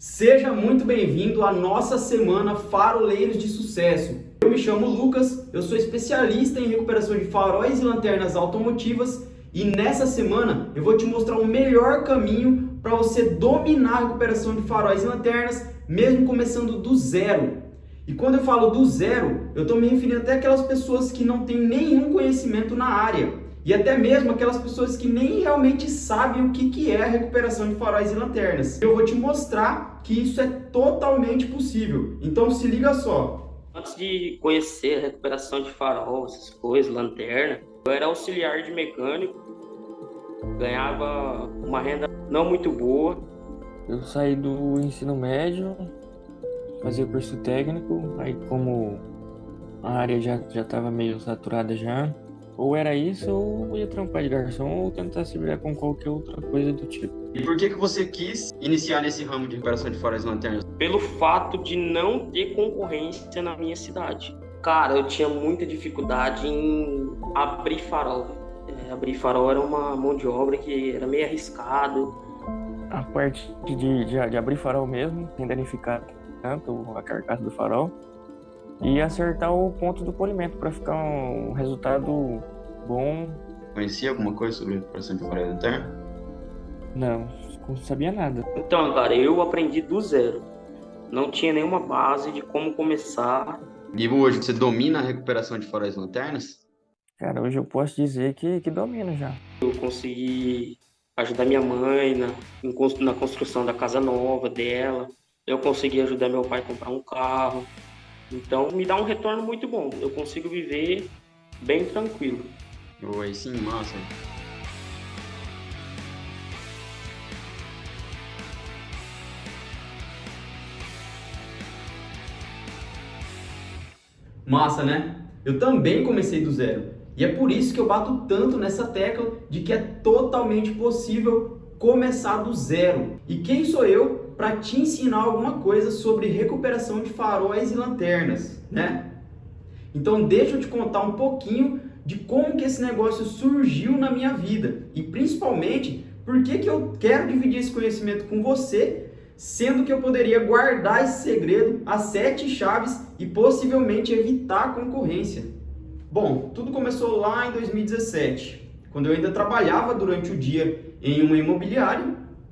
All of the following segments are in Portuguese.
Seja muito bem-vindo à nossa semana Faroleiros de Sucesso. Eu me chamo Lucas, eu sou especialista em recuperação de faróis e lanternas automotivas e nessa semana eu vou te mostrar o melhor caminho para você dominar a recuperação de faróis e lanternas, mesmo começando do zero. E quando eu falo do zero, eu estou me referindo até aquelas pessoas que não têm nenhum conhecimento na área. E até mesmo aquelas pessoas que nem realmente sabem o que é a recuperação de faróis e lanternas. Eu vou te mostrar que isso é totalmente possível. Então se liga só. Antes de conhecer a recuperação de farol, essas coisas, lanterna, eu era auxiliar de mecânico, ganhava uma renda não muito boa. Eu saí do ensino médio, fazia curso técnico, aí como a área já estava meio saturada já, ou era isso ou ia trampar de garçom ou tentar se virar com qualquer outra coisa do tipo. E por que você quis iniciar nesse ramo de recuperação de faróis e lanternas? Pelo fato de não ter concorrência na minha cidade. Cara, eu tinha muita dificuldade em abrir farol. Abrir farol era uma mão de obra que era meio arriscado. A parte de abrir farol mesmo, sem danificar tanto a carcaça do farol, e acertar o ponto do polimento para ficar um resultado bom. Conhecia alguma coisa sobre recuperação de faróis e lanternas? Não sabia nada. Então, cara, eu aprendi do zero. Não tinha nenhuma base de como começar. E hoje você domina a recuperação de faróis e lanternas? Cara, hoje eu posso dizer que domino já. Eu consegui ajudar minha mãe na construção da casa nova dela. Eu consegui ajudar meu pai a comprar um carro. Então, me dá um retorno muito bom. Eu consigo viver bem tranquilo. Oi, sim, massa. Massa, né? Eu também comecei do zero. E é por isso que eu bato tanto nessa tecla de que é totalmente possível começar do zero. E quem sou eu para te ensinar alguma coisa sobre recuperação de faróis e lanternas, né? Então deixa eu te contar um pouquinho de como que esse negócio surgiu na minha vida e principalmente por que eu quero dividir esse conhecimento com você, sendo que eu poderia guardar esse segredo, as 7 chaves e possivelmente evitar a concorrência. Bom, tudo começou lá em 2017, quando eu ainda trabalhava durante o dia em uma imobiliária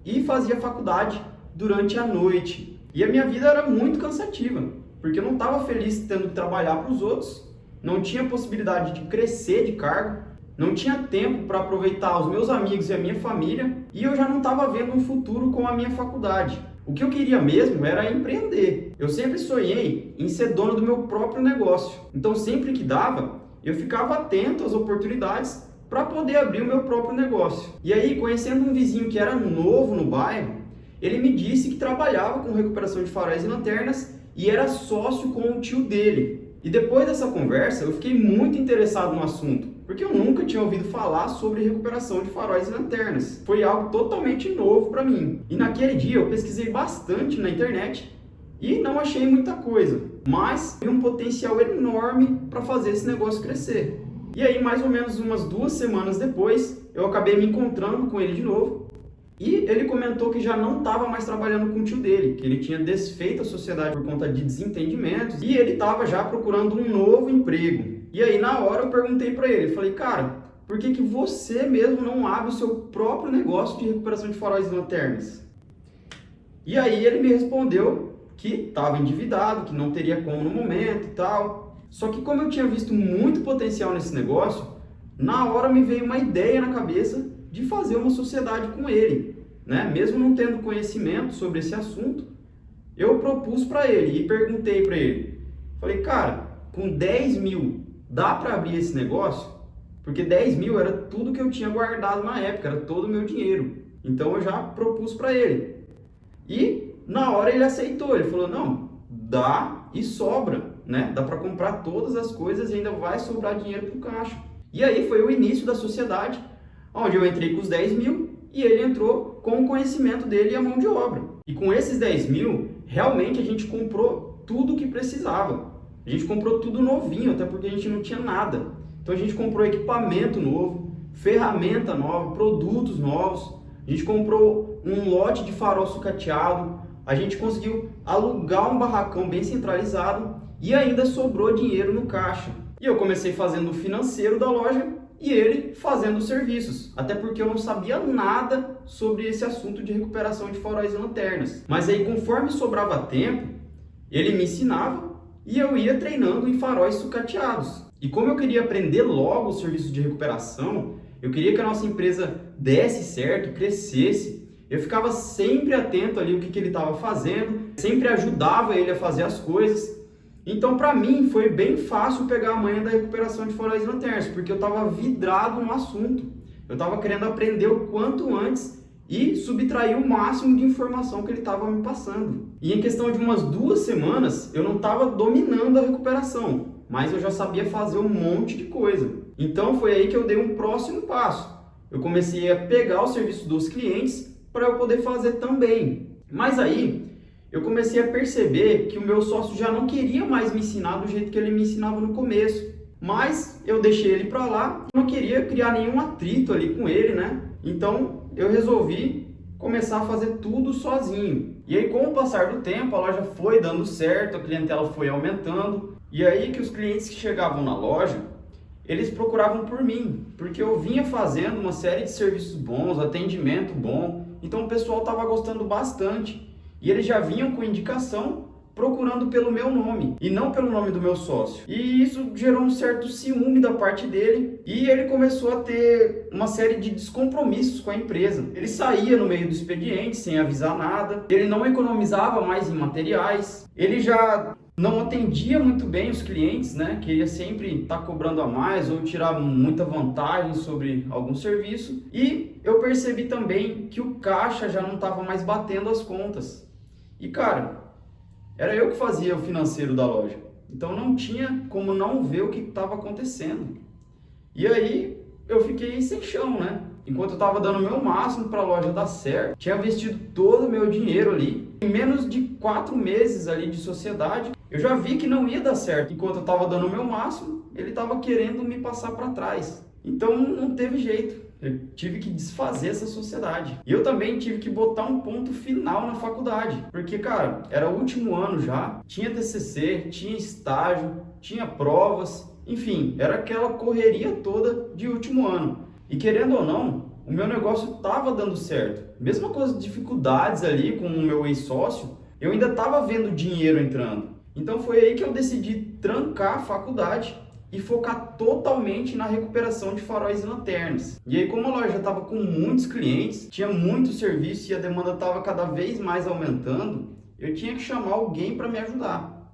e fazia faculdade durante a noite. E a minha vida era muito cansativa, porque eu não estava feliz tendo que trabalhar para os outros, não tinha possibilidade de crescer de cargo, não tinha tempo para aproveitar os meus amigos e a minha família, e eu já não estava vendo um futuro com a minha faculdade. O que eu queria mesmo era empreender. Eu sempre sonhei em ser dono do meu próprio negócio. Então sempre que dava, eu ficava atento às oportunidades para poder abrir o meu próprio negócio. E aí, conhecendo um vizinho que era novo no bairro, ele me disse que trabalhava com recuperação de faróis e lanternas e era sócio com o tio dele. E depois dessa conversa, eu fiquei muito interessado no assunto, porque eu nunca tinha ouvido falar sobre recuperação de faróis e lanternas. Foi algo totalmente novo para mim. E naquele dia eu pesquisei bastante na internet e não achei muita coisa, mas vi um potencial enorme para fazer esse negócio crescer. E aí, mais ou menos umas 2 semanas depois, eu acabei me encontrando com ele de novo e ele comentou que já não estava mais trabalhando com o tio dele, que ele tinha desfeito a sociedade por conta de desentendimentos e ele estava já procurando um novo emprego. E aí, na hora, eu perguntei para ele, falei, cara, por que você mesmo não abre o seu próprio negócio de recuperação de faróis e lanternas? E aí ele me respondeu que estava endividado, que não teria como no momento e tal. Só que como eu tinha visto muito potencial nesse negócio, na hora me veio uma ideia na cabeça de fazer uma sociedade com ele, né? Mesmo não tendo conhecimento sobre esse assunto, eu propus para ele e perguntei para ele. Falei, cara, com 10 mil dá para abrir esse negócio? Porque 10 mil era tudo que eu tinha guardado na época, era todo o meu dinheiro. Então eu já propus para ele. E na hora ele aceitou, ele falou, não, dá e sobra, né? Dá para comprar todas as coisas e ainda vai sobrar dinheiro para o caixa. E aí foi o início da sociedade, onde eu entrei com os 10 mil e ele entrou com o conhecimento dele e a mão de obra. E com esses 10 mil, realmente a gente comprou tudo o que precisava. A gente comprou tudo novinho, até porque a gente não tinha nada. Então a gente comprou equipamento novo, ferramenta nova, produtos novos. A gente comprou um lote de farol sucateado, a gente conseguiu alugar um barracão bem centralizado e ainda sobrou dinheiro no caixa. E eu comecei fazendo o financeiro da loja e ele fazendo os serviços, até porque eu não sabia nada sobre esse assunto de recuperação de faróis e lanternas. Mas aí, conforme sobrava tempo, ele me ensinava e eu ia treinando em faróis sucateados. E como eu queria aprender logo o serviço de recuperação, eu queria que a nossa empresa desse certo, crescesse, eu ficava sempre atento ali o que ele estava fazendo, sempre ajudava ele a fazer as coisas. Então, para mim, foi bem fácil pegar a manha da recuperação de faróis e lanternas, porque eu estava vidrado no assunto. Eu estava querendo aprender o quanto antes e subtrair o máximo de informação que ele estava me passando. E em questão de umas 2 semanas, eu não estava dominando a recuperação, mas eu já sabia fazer um monte de coisa. Então, foi aí que eu dei um próximo passo. Eu comecei a pegar o serviço dos clientes para eu poder fazer também. Mas aí, eu comecei a perceber que o meu sócio já não queria mais me ensinar do jeito que ele me ensinava no começo. Mas eu deixei ele para lá, não queria criar nenhum atrito ali com ele, né? Então eu resolvi começar a fazer tudo sozinho. E aí, com o passar do tempo, a loja foi dando certo, a clientela foi aumentando. E aí que os clientes que chegavam na loja, eles procuravam por mim, porque eu vinha fazendo uma série de serviços bons, atendimento bom. Então o pessoal estava gostando bastante. E eles já vinham com indicação procurando pelo meu nome e não pelo nome do meu sócio. E isso gerou um certo ciúme da parte dele e ele começou a ter uma série de descompromissos com a empresa. Ele saía no meio do expediente sem avisar nada, ele não economizava mais em materiais, ele já não atendia muito bem os clientes, né? Queria sempre estar cobrando a mais ou tirar muita vantagem sobre algum serviço. E eu percebi também que o caixa já não estava mais batendo as contas. E cara, era eu que fazia o financeiro da loja, então não tinha como não ver o que estava acontecendo. E aí eu fiquei sem chão, né? Enquanto eu estava dando o meu máximo para a loja dar certo, tinha investido todo o meu dinheiro ali. Em menos de 4 meses ali de sociedade, eu já vi que não ia dar certo. Enquanto eu estava dando o meu máximo, ele estava querendo me passar para trás. Então não teve jeito. Eu tive que desfazer essa sociedade. E eu também tive que botar um ponto final na faculdade. Porque, cara, era o último ano já. Tinha TCC, tinha estágio, tinha provas. Enfim, era aquela correria toda de último ano. E querendo ou não, o meu negócio estava dando certo. Mesmo com as dificuldades ali com o meu ex-sócio, eu ainda estava vendo dinheiro entrando. Então foi aí que eu decidi trancar a faculdade e focar totalmente na recuperação de faróis e lanternas. E aí, como a loja estava com muitos clientes, tinha muito serviço e a demanda estava cada vez mais aumentando, eu tinha que chamar alguém para me ajudar.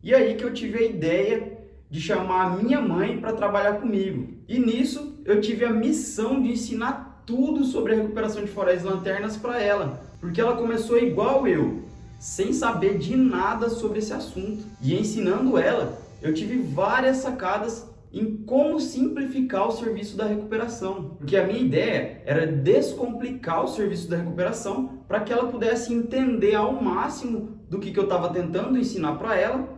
E aí que eu tive a ideia de chamar a minha mãe para trabalhar comigo. E nisso eu tive a missão de ensinar tudo sobre a recuperação de faróis e lanternas para ela, porque ela começou igual eu, sem saber de nada sobre esse assunto. E ensinando ela, eu tive várias sacadas em como simplificar o serviço da recuperação. Porque a minha ideia era descomplicar o serviço da recuperação para que ela pudesse entender ao máximo do que eu estava tentando ensinar para ela,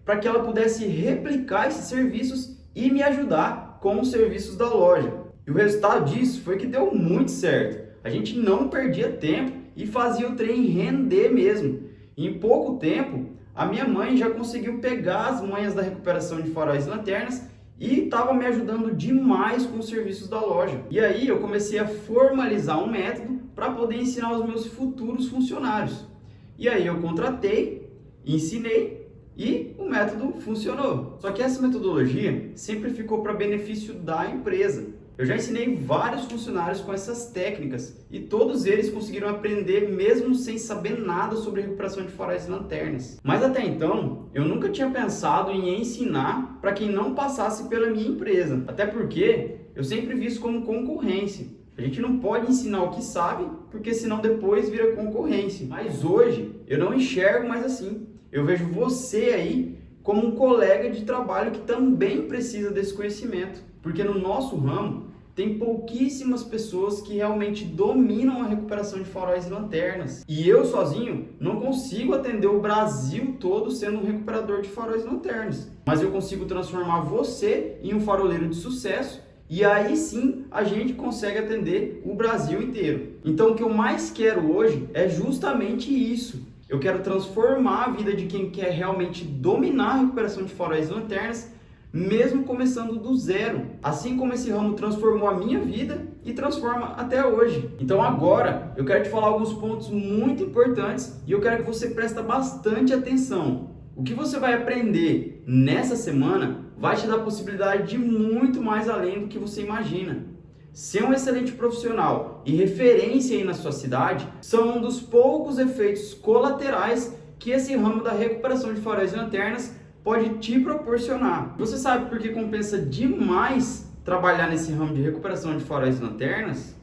para que ela pudesse replicar esses serviços e me ajudar com os serviços da loja. E o resultado disso foi que deu muito certo. A gente não perdia tempo e fazia o trem render mesmo. E em pouco tempo, a minha mãe já conseguiu pegar as manhas da recuperação de faróis e lanternas e estava me ajudando demais com os serviços da loja. E aí eu comecei a formalizar um método para poder ensinar os meus futuros funcionários. E aí eu contratei, ensinei e o método funcionou. Só que essa metodologia sempre ficou para benefício da empresa. Eu já ensinei vários funcionários com essas técnicas e todos eles conseguiram aprender mesmo sem saber nada sobre recuperação de faróis e lanternas. Mas até então, eu nunca tinha pensado em ensinar para quem não passasse pela minha empresa. Até porque eu sempre vi isso como concorrência. A gente não pode ensinar o que sabe, porque senão depois vira concorrência. Mas hoje eu não enxergo mais assim. Eu vejo você aí como um colega de trabalho que também precisa desse conhecimento. Porque no nosso ramo, tem pouquíssimas pessoas que realmente dominam a recuperação de faróis e lanternas. E eu sozinho não consigo atender o Brasil todo sendo um recuperador de faróis e lanternas. Mas eu consigo transformar você em um faroleiro de sucesso e aí sim a gente consegue atender o Brasil inteiro. Então o que eu mais quero hoje é justamente isso. Eu quero transformar a vida de quem quer realmente dominar a recuperação de faróis e lanternas, mesmo começando do zero. Assim como esse ramo transformou a minha vida e transforma até hoje. Então agora eu quero te falar alguns pontos muito importantes e eu quero que você preste bastante atenção. O que você vai aprender nessa semana vai te dar a possibilidade de ir muito mais além do que você imagina. Ser um excelente profissional e referência aí na sua cidade são um dos poucos efeitos colaterais que esse ramo da recuperação de faróis e lanternas pode te proporcionar. Você sabe por que compensa demais trabalhar nesse ramo de recuperação de faróis e lanternas?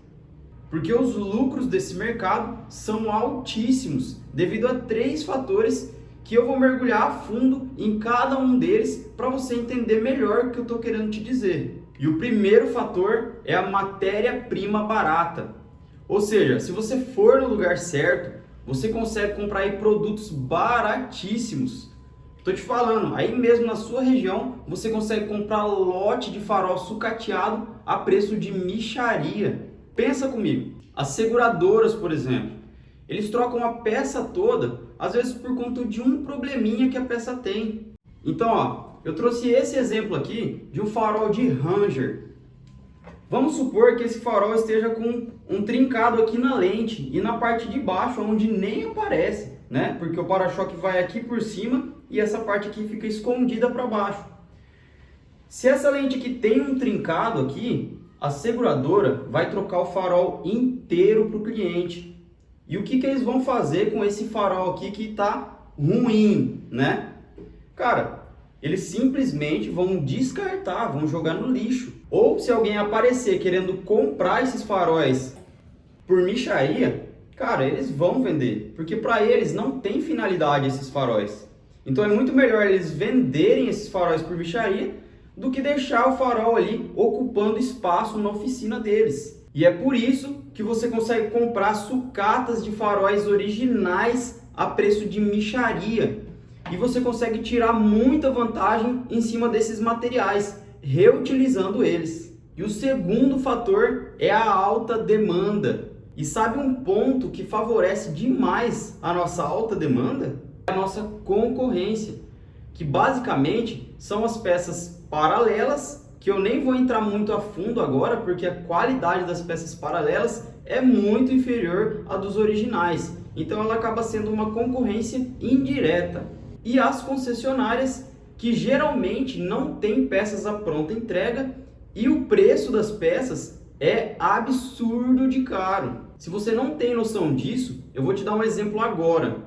Porque os lucros desse mercado são altíssimos devido a 3 fatores que eu vou mergulhar a fundo em cada um deles para você entender melhor o que eu estou querendo te dizer. E o primeiro fator é a matéria-prima barata. Ou seja, se você for no lugar certo, você consegue comprar aí produtos baratíssimos. Estou te falando, aí mesmo na sua região, você consegue comprar lote de farol sucateado a preço de mixaria. Pensa comigo, as seguradoras, por exemplo, eles trocam a peça toda, às vezes por conta de um probleminha que a peça tem. Então, ó, eu trouxe esse exemplo aqui de um farol de Ranger. Vamos supor que esse farol esteja com um trincado aqui na lente e na parte de baixo, onde nem aparece, né? Porque o para-choque vai aqui por cima e essa parte aqui fica escondida para baixo. Se essa lente aqui tem um trincado aqui, a seguradora vai trocar o farol inteiro para o cliente. E o que eles vão fazer com esse farol aqui que está ruim, né? Cara, eles simplesmente vão descartar, vão jogar no lixo. Ou se alguém aparecer querendo comprar esses faróis por mixaria, cara, eles vão vender. Porque para eles não tem finalidade esses faróis. Então é muito melhor eles venderem esses faróis por mixaria do que deixar o farol ali ocupando espaço na oficina deles. E é por isso que você consegue comprar sucatas de faróis originais a preço de mixaria. E você consegue tirar muita vantagem em cima desses materiais, reutilizando eles. E o segundo fator é a alta demanda. E sabe um ponto que favorece demais a nossa alta demanda? A nossa concorrência, que basicamente são as peças paralelas, que eu nem vou entrar muito a fundo agora, porque a qualidade das peças paralelas é muito inferior à dos originais. Então ela acaba sendo uma concorrência indireta. E as concessionárias, que geralmente não têm peças à pronta entrega e o preço das peças é absurdo de caro. Se você não tem noção disso, eu vou te dar um exemplo agora.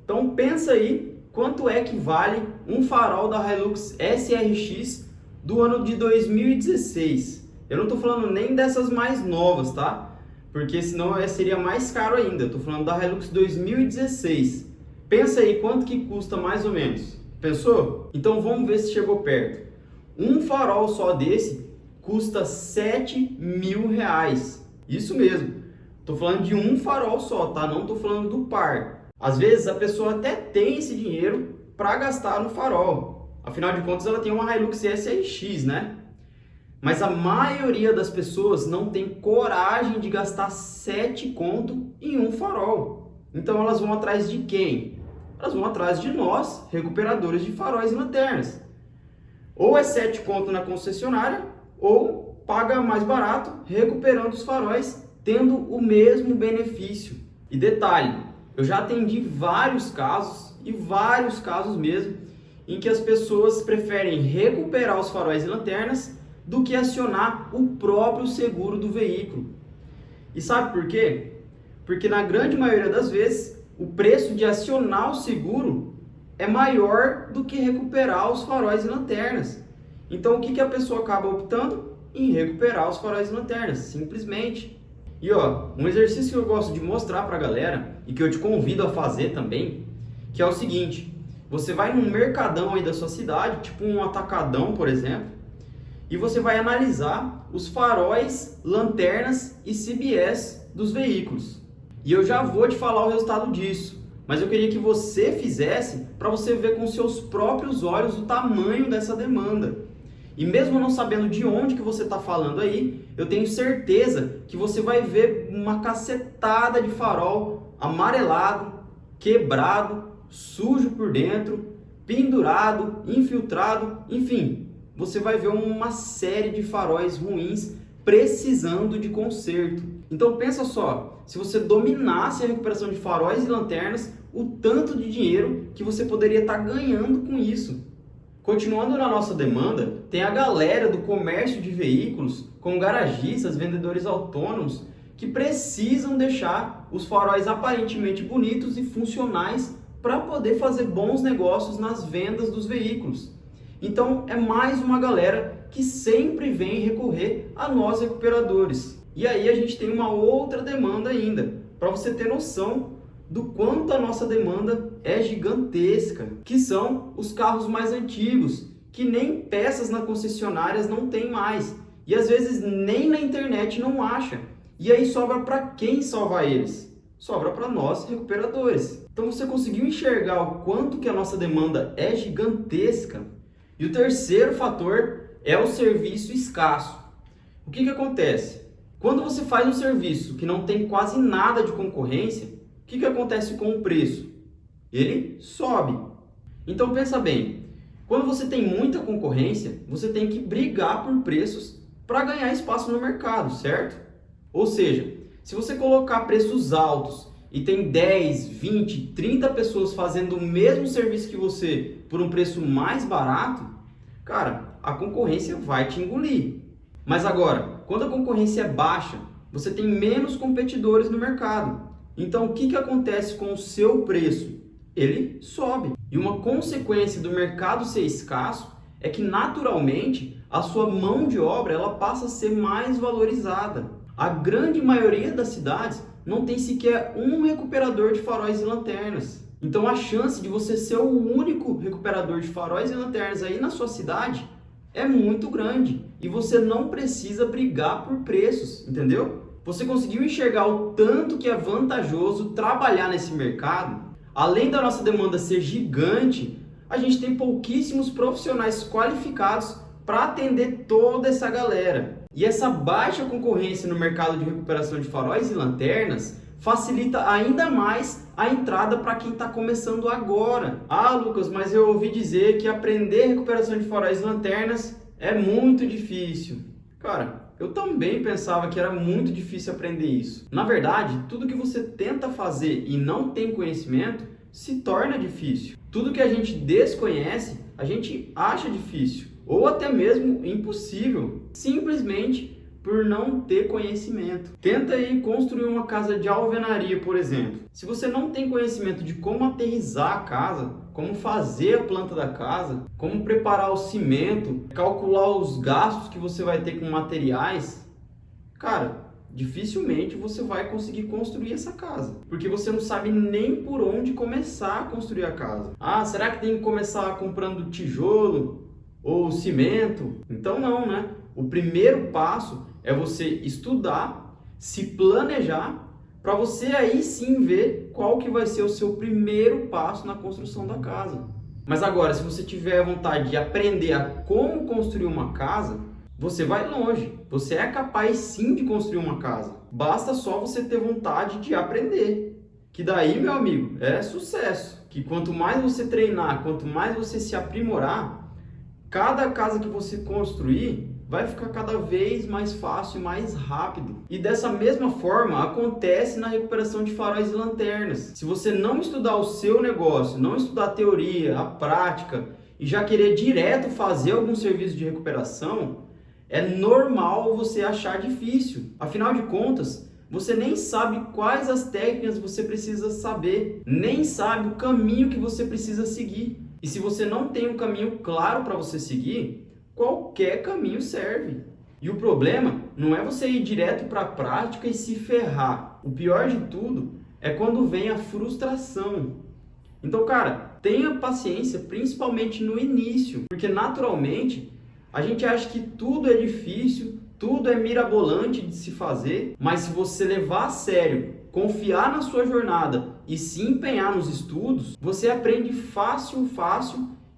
Então pensa aí quanto é que vale um farol da Hilux SRX do ano de 2016. Eu não estou falando nem dessas mais novas, tá? Porque senão seria mais caro ainda. Estou falando da Hilux 2016. Pensa aí quanto que custa mais ou menos. Pensou? Então vamos ver se chegou perto. Um farol só desse custa R$7.000. Isso mesmo. Estou falando de um farol só, tá? Não estou falando do par. Às vezes a pessoa até tem esse dinheiro para gastar no farol. Afinal de contas ela tem uma Hilux SRX, né? Mas a maioria das pessoas não tem coragem de gastar 7 conto em um farol. Então elas vão atrás de quem? Elas vão atrás de nós, recuperadores de faróis e lanternas. Ou é 7 conto na concessionária, ou paga mais barato, recuperando os faróis, tendo o mesmo benefício. E detalhe, eu já atendi vários casos, e vários casos mesmo, em que as pessoas preferem recuperar os faróis e lanternas do que acionar o próprio seguro do veículo. E sabe por quê? Porque na grande maioria das vezes, o preço de acionar o seguro é maior do que recuperar os faróis e lanternas. Então o que a pessoa acaba optando? Em recuperar os faróis e lanternas, simplesmente. E ó, um exercício que eu gosto de mostrar pra galera, e que eu te convido a fazer também, que é o seguinte: você vai num mercadão aí da sua cidade, tipo um atacadão, por exemplo, e você vai analisar os faróis, lanternas e CBS dos veículos. E eu já vou te falar o resultado disso, mas eu queria que você fizesse para você ver com seus próprios olhos o tamanho dessa demanda. E mesmo não sabendo de onde que você está falando aí, eu tenho certeza que você vai ver uma cacetada de farol amarelado, quebrado, sujo por dentro, pendurado, infiltrado, enfim, você vai ver uma série de faróis ruins precisando de conserto. Então pensa só, se você dominasse a recuperação de faróis e lanternas, o tanto de dinheiro que você poderia estar ganhando com isso. Continuando na nossa demanda, tem a galera do comércio de veículos, como garagistas, vendedores autônomos, que precisam deixar os faróis aparentemente bonitos e funcionais para poder fazer bons negócios nas vendas dos veículos. Então é mais uma galera que sempre vem recorrer a nós recuperadores. E aí a gente tem uma outra demanda ainda, para você ter noção do quanto a nossa demanda é gigantesca, que são os carros mais antigos, que nem peças na concessionárias não tem mais, e às vezes nem na internet não acha. E aí sobra para quem salvar eles? Sobra para nós recuperadores. Então você conseguiu enxergar o quanto que a nossa demanda é gigantesca? E o terceiro fator é o serviço escasso. O que acontece? Quando você faz um serviço que não tem quase nada de concorrência, o que acontece com o preço? Ele sobe. Então pensa bem, quando você tem muita concorrência, você tem que brigar por preços para ganhar espaço no mercado, certo? Ou seja, se você colocar preços altos e tem 10, 20, 30 pessoas fazendo o mesmo serviço que você por um preço mais barato, cara, a concorrência vai te engolir. Mas agora, quando a concorrência é baixa, você tem menos competidores no mercado. Então, o que acontece com o seu preço? Ele sobe. E uma consequência do mercado ser escasso é que, naturalmente, a sua mão de obra ela passa a ser mais valorizada. A grande maioria das cidades não tem sequer um recuperador de faróis e lanternas. Então, a chance de você ser o único recuperador de faróis e lanternas aí na sua cidade é muito grande. E você não precisa brigar por preços, entendeu? Você conseguiu enxergar o tanto que é vantajoso trabalhar nesse mercado? Além da nossa demanda ser gigante, a gente tem pouquíssimos profissionais qualificados para atender toda essa galera. E essa baixa concorrência no mercado de recuperação de faróis e lanternas facilita ainda mais a entrada para quem está começando agora. Ah, Lucas, mas eu ouvi dizer que aprender recuperação de faróis e lanternas é muito difícil. Cara, eu também pensava que era muito difícil aprender isso. Na verdade, tudo que você tenta fazer e não tem conhecimento se torna difícil. Tudo que a gente desconhece, a gente acha difícil ou até mesmo impossível, simplesmente por não ter conhecimento. Tenta aí construir uma casa de alvenaria, por exemplo. Se você não tem conhecimento de como aterrissar a casa, como fazer a planta da casa, como preparar o cimento, calcular os gastos que você vai ter com materiais, cara, dificilmente você vai conseguir construir essa casa, porque você não sabe nem por onde começar a construir a casa. Ah, será que tem que começar comprando tijolo ou cimento? Então não, né? O primeiro passo é você estudar, se planejar, para você aí sim ver qual que vai ser o seu primeiro passo na construção da casa. Mas agora, se você tiver vontade de aprender a como construir uma casa, você vai longe. Você é capaz sim de construir uma casa. Basta só você ter vontade de aprender. Que daí, meu amigo, é sucesso. Que quanto mais você treinar, quanto mais você se aprimorar, cada casa que você construir vai ficar cada vez mais fácil e mais rápido. E dessa mesma forma acontece na recuperação de faróis e lanternas. Se você não estudar o seu negócio, não estudar a teoria, a prática e já querer direto fazer algum serviço de recuperação, é normal você achar difícil. Afinal de contas, você nem sabe quais as técnicas você precisa saber, nem sabe o caminho que você precisa seguir. E se você não tem um caminho claro para você seguir, qualquer caminho serve. E o problema não é você ir direto para a prática e se ferrar. O pior de tudo é quando vem a frustração. Então, cara, tenha paciência, principalmente no início, porque naturalmente a gente acha que tudo é difícil, tudo é mirabolante de se fazer, mas se você levar a sério, confiar na sua jornada e se empenhar nos estudos, você aprende fácil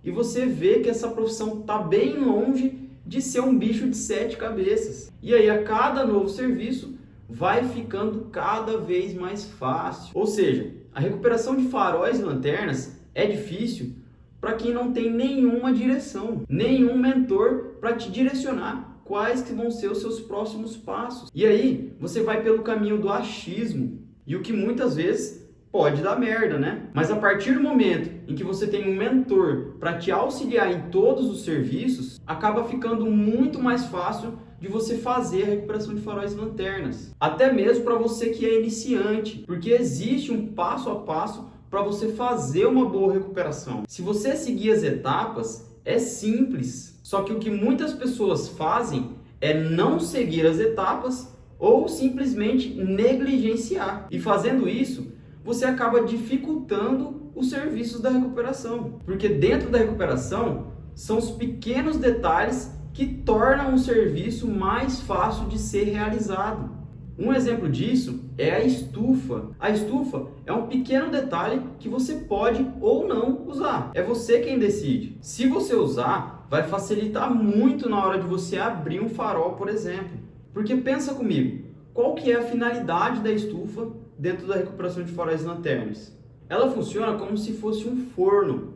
e você vê que essa profissão está bem longe de ser um bicho de 7 cabeças. E aí a cada novo serviço vai ficando cada vez mais fácil. Ou seja, A recuperação de faróis e lanternas é difícil para quem não tem nenhuma direção, nenhum mentor para te direcionar quais que vão ser os seus próximos passos. E aí você vai pelo caminho do achismo, e o que muitas vezes pode dar merda, né? Mas a partir do momento em que você tem um mentor para te auxiliar em todos os serviços, acaba ficando muito mais fácil de você fazer a recuperação de faróis e lanternas. Até mesmo para você que é iniciante, porque existe um passo a passo para você fazer uma boa recuperação. Se você seguir as etapas, é simples. Só que o que muitas pessoas fazem é não seguir as etapas ou simplesmente negligenciar. E fazendo isso, você acaba dificultando os serviços da recuperação. Porque dentro da recuperação, são os pequenos detalhes que tornam o serviço mais fácil de ser realizado. Um exemplo disso é a estufa. A estufa é um pequeno detalhe que você pode ou não usar. É você quem decide. Se você usar, vai facilitar muito na hora de você abrir um farol, por exemplo. Porque pensa comigo, qual que é a finalidade da estufa dentro da recuperação de faróis e lanternas? Ela funciona como se fosse um forno,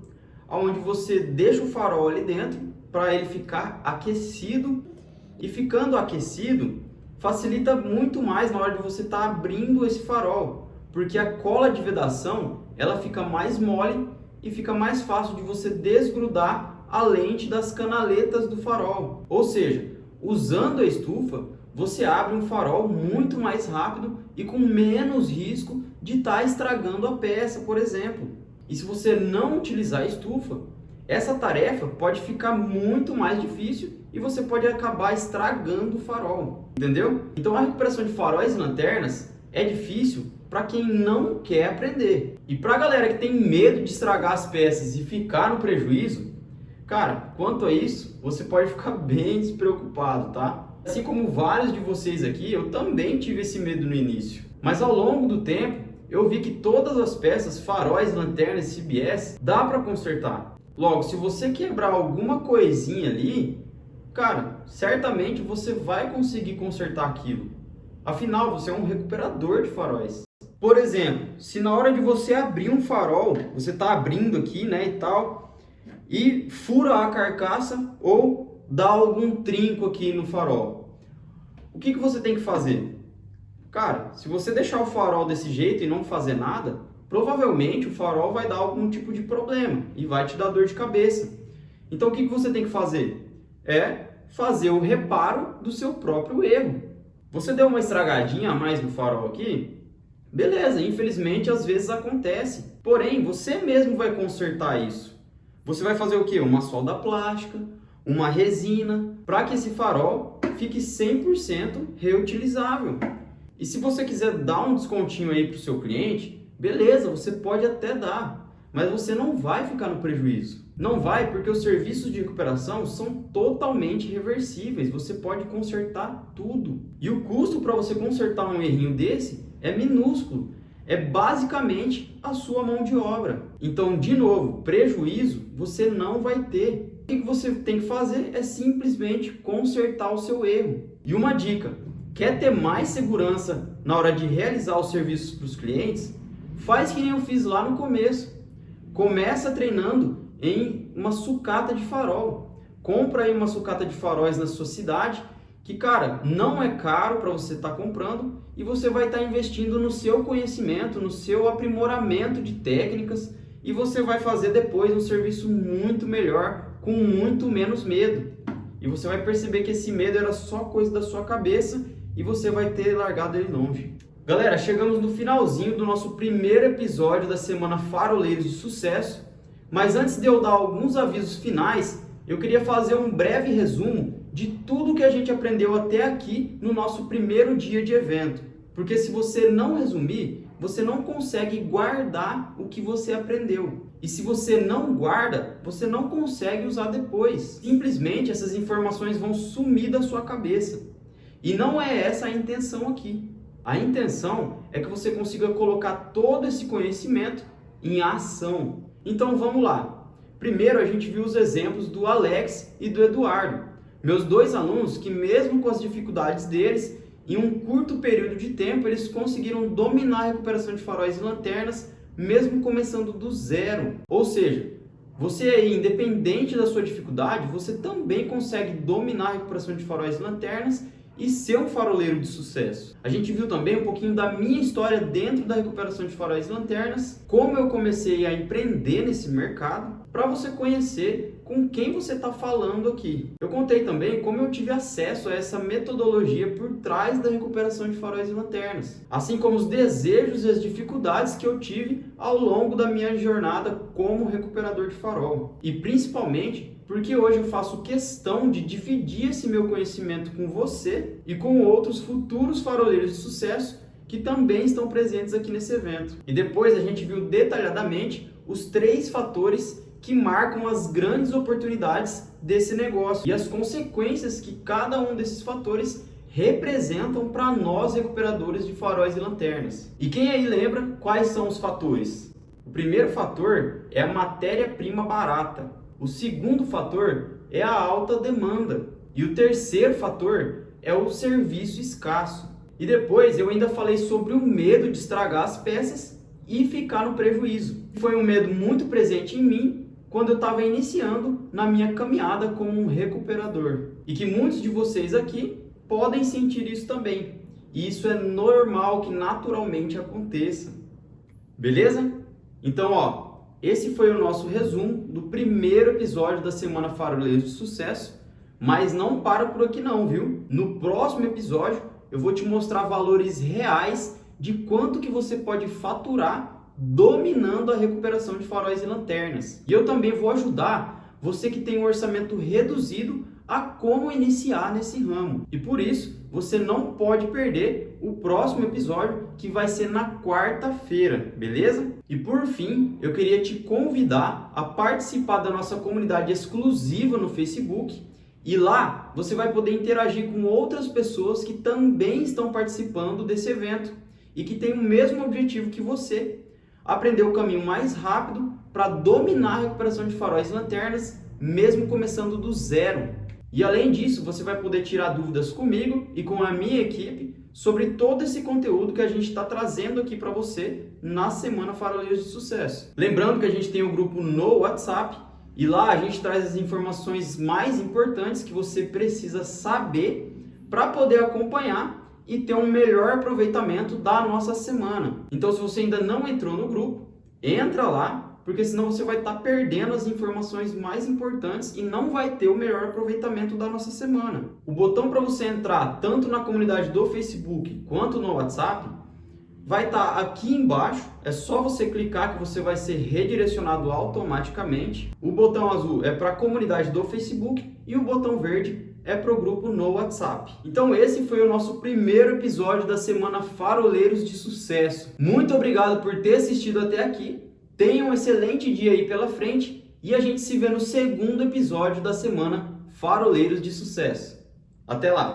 onde você deixa o farol ali dentro para ele ficar aquecido, e ficando aquecido facilita muito mais na hora de você estar abrindo esse farol, porque a cola de vedação ela fica mais mole e fica mais fácil de você desgrudar a lente das canaletas do farol. Ou seja, usando a estufa, você abre um farol muito mais rápido e com menos risco de estar estragando a peça, por exemplo. E se você não utilizar a estufa, essa tarefa pode ficar muito mais difícil e você pode acabar estragando o farol, entendeu? Então a recuperação de faróis e lanternas é difícil para quem não quer aprender. E para a galera que tem medo de estragar as peças e ficar no prejuízo, cara, quanto a isso, você pode ficar bem despreocupado, tá? Assim como vários de vocês aqui, eu também tive esse medo no início. Mas ao longo do tempo, eu vi que todas as peças, faróis, lanternas, CBS, dá para consertar. Logo, se você quebrar alguma coisinha ali, cara, certamente você vai conseguir consertar aquilo. Afinal, você é um recuperador de faróis. Por exemplo, se na hora de você abrir um farol, você está abrindo aqui, né, e tal, e fura a carcaça ou dá algum trinco aqui no farol, o que você tem que fazer? Cara, se você deixar o farol desse jeito e não fazer nada, provavelmente o farol vai dar algum tipo de problema e vai te dar dor de cabeça. Então o que você tem que fazer? É fazer o reparo do seu próprio erro. Você deu uma estragadinha a mais no farol aqui? Beleza, infelizmente às vezes acontece. Porém, você mesmo vai consertar isso. Você vai fazer o quê? Uma solda plástica, uma resina, para que esse farol fique 100% reutilizável. E se você quiser dar um descontinho aí para o seu cliente, beleza, você pode até dar, mas você não vai ficar no prejuízo. Não vai, porque os serviços de recuperação são totalmente reversíveis, você pode consertar tudo. E o custo para você consertar um errinho desse é minúsculo, é basicamente a sua mão de obra. Então, de novo, prejuízo você não vai ter. O que você tem que fazer é simplesmente consertar o seu erro. E uma dica, quer ter mais segurança na hora de realizar os serviços para os clientes? Faz que nem eu fiz lá no começo. Começa treinando em uma sucata de farol. Compra aí uma sucata de faróis na sua cidade, que, cara, não é caro para você estar comprando, e você vai estar investindo no seu conhecimento, no seu aprimoramento de técnicas, e você vai fazer depois um serviço muito melhor, com muito menos medo. E você vai perceber que esse medo era só coisa da sua cabeça e você vai ter largado ele longe. Galera, chegamos no finalzinho do nosso primeiro episódio da semana Faroleiros de Sucesso, mas antes de eu dar alguns avisos finais, eu queria fazer um breve resumo de tudo que a gente aprendeu até aqui no nosso primeiro dia de evento. Porque se você não resumir, você não consegue guardar o que você aprendeu. E se você não guarda, você não consegue usar depois. Simplesmente essas informações vão sumir da sua cabeça. E não é essa a intenção aqui. A intenção é que você consiga colocar todo esse conhecimento em ação. Então vamos lá. Primeiro a gente viu os exemplos do Alex e do Eduardo. Meus dois alunos que, mesmo com as dificuldades deles, em um curto período de tempo eles conseguiram dominar a recuperação de faróis e lanternas, mesmo começando do zero. Ou seja, você aí, independente da sua dificuldade, você também consegue dominar a recuperação de faróis e lanternas e ser um faroleiro de sucesso. A gente viu também um pouquinho da minha história dentro da recuperação de faróis e lanternas, como eu comecei a empreender nesse mercado, para você conhecer com quem você está falando aqui. Eu contei também como eu tive acesso a essa metodologia por trás da recuperação de faróis e lanternas, assim como os desejos e as dificuldades que eu tive ao longo da minha jornada como recuperador de farol. E principalmente porque hoje eu faço questão de dividir esse meu conhecimento com você e com outros futuros faroleiros de sucesso que também estão presentes aqui nesse evento. E depois a gente viu detalhadamente os 3 fatores que marcam as grandes oportunidades desse negócio e as consequências que cada um desses fatores representam para nós recuperadores de faróis e lanternas. E quem aí lembra quais são os fatores? O primeiro fator é a matéria-prima barata. O segundo fator é a alta demanda. E o terceiro fator é o serviço escasso. E depois eu ainda falei sobre o medo de estragar as peças e ficar no prejuízo. Foi um medo muito presente em mim quando eu estava iniciando na minha caminhada como um recuperador. E que muitos de vocês aqui podem sentir isso também. E isso é normal que naturalmente aconteça. Beleza? Então, esse foi o nosso resumo do primeiro episódio da Semana Faroleiros de Sucesso. Mas não para por aqui não, viu? No próximo episódio eu vou te mostrar valores reais de quanto que você pode faturar dominando a recuperação de faróis e lanternas. E eu também vou ajudar você que tem um orçamento reduzido a como iniciar nesse ramo. E por isso, você não pode perder o próximo episódio, que vai ser na quarta-feira, beleza? E por fim, eu queria te convidar a participar da nossa comunidade exclusiva no Facebook. E lá você vai poder interagir com outras pessoas que também estão participando desse evento e que têm o mesmo objetivo que você: aprender o caminho mais rápido para dominar a recuperação de faróis e lanternas, mesmo começando do zero. E além disso, você vai poder tirar dúvidas comigo e com a minha equipe sobre todo esse conteúdo que a gente está trazendo aqui para você na Semana Faroleiros de Sucesso. Lembrando que a gente tem um grupo no WhatsApp e lá a gente traz as informações mais importantes que você precisa saber para poder acompanhar e ter um melhor aproveitamento da nossa semana. Então, se você ainda não entrou no grupo, entra lá, porque senão você vai estar perdendo as informações mais importantes e não vai ter o melhor aproveitamento da nossa semana. O botão para você entrar tanto na comunidade do Facebook quanto no WhatsApp vai estar aqui embaixo. É só você clicar que você vai ser redirecionado automaticamente. O botão azul é para a comunidade do Facebook e o botão verde é para o grupo no WhatsApp. Então esse foi o nosso primeiro episódio da Semana Faroleiros de Sucesso. Muito obrigado por ter assistido até aqui. Tenha um excelente dia aí pela frente e a gente se vê no segundo episódio da Semana Faroleiros de Sucesso. Até lá!